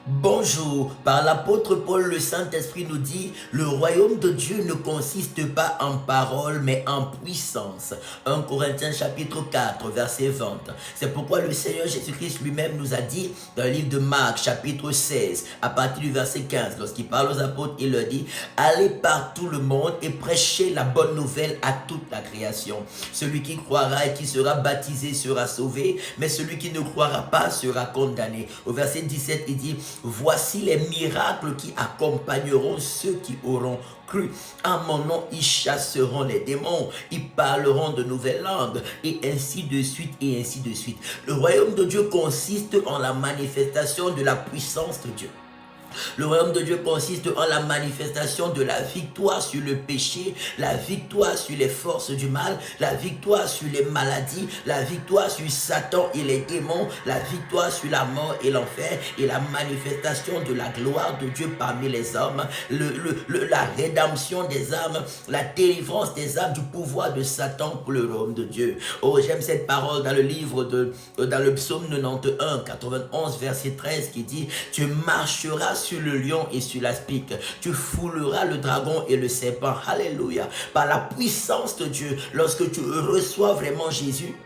Bonjour, par l'apôtre Paul, le Saint-Esprit nous dit, le royaume de Dieu ne consiste pas en parole, mais en puissance. 1 Corinthiens chapitre 4, verset 20. C'est pourquoi le Seigneur Jésus-Christ lui-même nous a dit, dans le livre de Marc, chapitre 16, à partir du verset 15, lorsqu'il parle aux apôtres, il leur dit, allez par tout le monde et prêchez la bonne nouvelle à toute la création. Celui qui croira et qui sera baptisé sera sauvé, mais celui qui ne croira pas sera condamné. Au verset 17, il dit, voici les miracles qui accompagneront ceux qui auront cru. En mon nom, ils chasseront les démons, ils parleront de nouvelles langues, et ainsi de suite, et ainsi de suite. Le royaume de Dieu consiste en la manifestation de la puissance de Dieu. Le royaume de Dieu consiste en la manifestation de la victoire sur le péché, la victoire sur les forces du mal, la victoire sur les maladies, la victoire sur Satan et les démons, la victoire sur la mort et l'enfer, et la manifestation de la gloire de Dieu parmi les hommes, la rédemption des âmes, la délivrance des âmes du pouvoir de Satan pour le royaume de Dieu. Oh, j'aime cette parole dans le livre dans le psaume 91, 91, verset 13 qui dit, tu marcheras sur le lion et sur l'aspic, tu fouleras le dragon et le serpent. Alléluia. Par la puissance de Dieu, lorsque tu reçois vraiment Jésus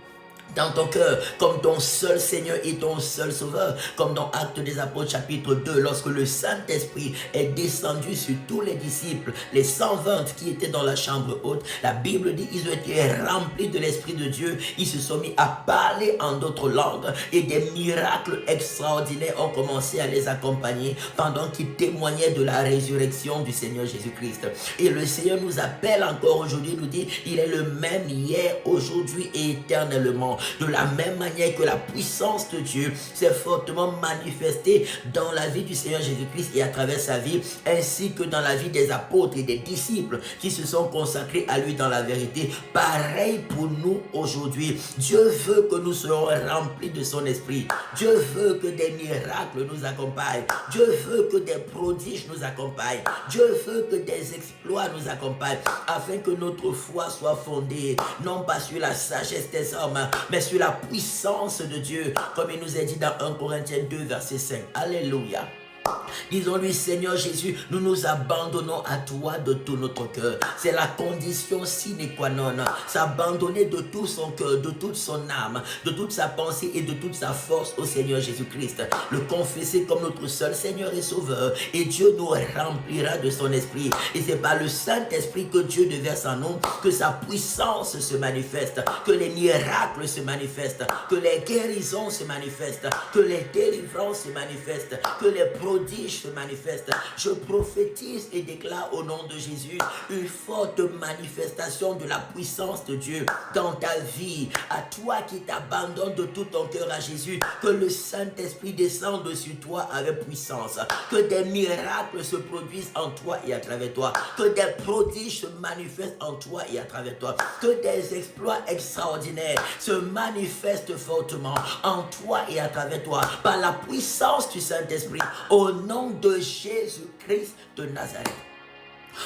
dans ton cœur, comme ton seul Seigneur et ton seul Sauveur, comme dans Actes des Apôtres chapitre 2, lorsque le Saint-Esprit est descendu sur tous les disciples, les 120 qui étaient dans la chambre haute, la Bible dit ils ont été remplis de l'Esprit de Dieu, ils se sont mis à parler en d'autres langues, et des miracles extraordinaires ont commencé à les accompagner pendant qu'ils témoignaient de la résurrection du Seigneur Jésus-Christ. Et le Seigneur nous appelle encore aujourd'hui, nous dit, il est le même hier, aujourd'hui et éternellement. De la même manière que la puissance de Dieu s'est fortement manifestée dans la vie du Seigneur Jésus-Christ et à travers sa vie, ainsi que dans la vie des apôtres et des disciples qui se sont consacrés à lui dans la vérité. Pareil pour nous aujourd'hui. Dieu veut que nous soyons remplis de son esprit. Dieu veut que des miracles nous accompagnent. Dieu veut que des prodiges nous accompagnent. Dieu veut que des exploits nous accompagnent, afin que notre foi soit fondée, non pas sur la sagesse des hommes, mais sur la puissance de Dieu, comme il nous est dit dans 1 Corinthiens 2, verset 5. Alléluia. Disons-lui, Seigneur Jésus, nous nous abandonnons à toi de tout notre cœur. C'est la condition sine qua non. S'abandonner de tout son cœur, de toute son âme, de toute sa pensée et de toute sa force au Seigneur Jésus-Christ. Le confesser comme notre seul Seigneur et Sauveur. Et Dieu nous remplira de son esprit. Et c'est par le Saint-Esprit que Dieu déverse en nous que sa puissance se manifeste, que les miracles se manifestent, que les guérisons se manifestent, que les délivrances se manifestent, que les prodiges se manifestent. Je prophétise et déclare au nom de Jésus une forte manifestation de la puissance de Dieu dans ta vie. À toi qui t'abandonnes de tout ton cœur à Jésus, que le Saint-Esprit descende sur toi avec puissance, que des miracles se produisent en toi et à travers toi, que des prodiges se manifestent en toi et à travers toi, que des exploits extraordinaires se manifestent fortement en toi et à travers toi par la puissance du Saint-Esprit. Au nom de Jésus-Christ de Nazareth.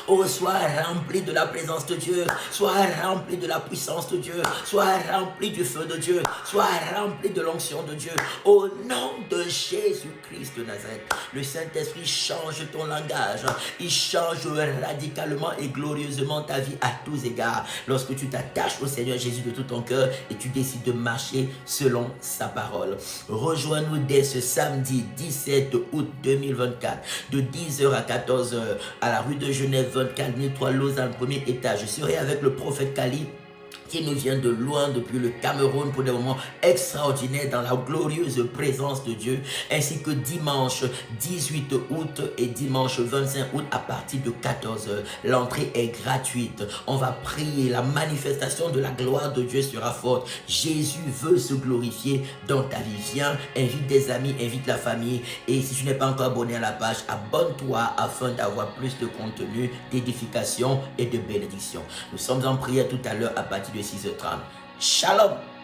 Oh, sois rempli de la présence de Dieu, sois rempli de la puissance de Dieu, sois rempli du feu de Dieu, sois rempli de l'onction de Dieu. Au nom de Jésus-Christ de Nazareth, le Saint-Esprit change ton langage, il change radicalement et glorieusement ta vie à tous égards. Lorsque tu t'attaches au Seigneur Jésus de tout ton cœur et tu décides de marcher selon sa parole. Rejoins-nous dès ce samedi 17 août 2024 de 10h à 14h à la rue de Genève 24 003 Lausanne, premier étage. Je serai avec le prophète Kali qui nous vient de loin depuis le Cameroun pour des moments extraordinaires dans la glorieuse présence de Dieu, ainsi que dimanche 18 août et dimanche 25 août à partir de 14h. L'entrée est gratuite. On va prier. La manifestation de la gloire de Dieu sera forte. Jésus veut se glorifier dans ta vie. Viens, invite des amis, invite la famille. Et si tu n'es pas encore abonné à la page, abonne-toi afin d'avoir plus de contenu, d'édification et de bénédiction. Nous sommes en prière tout à l'heure à partir de 6h30. Shalom.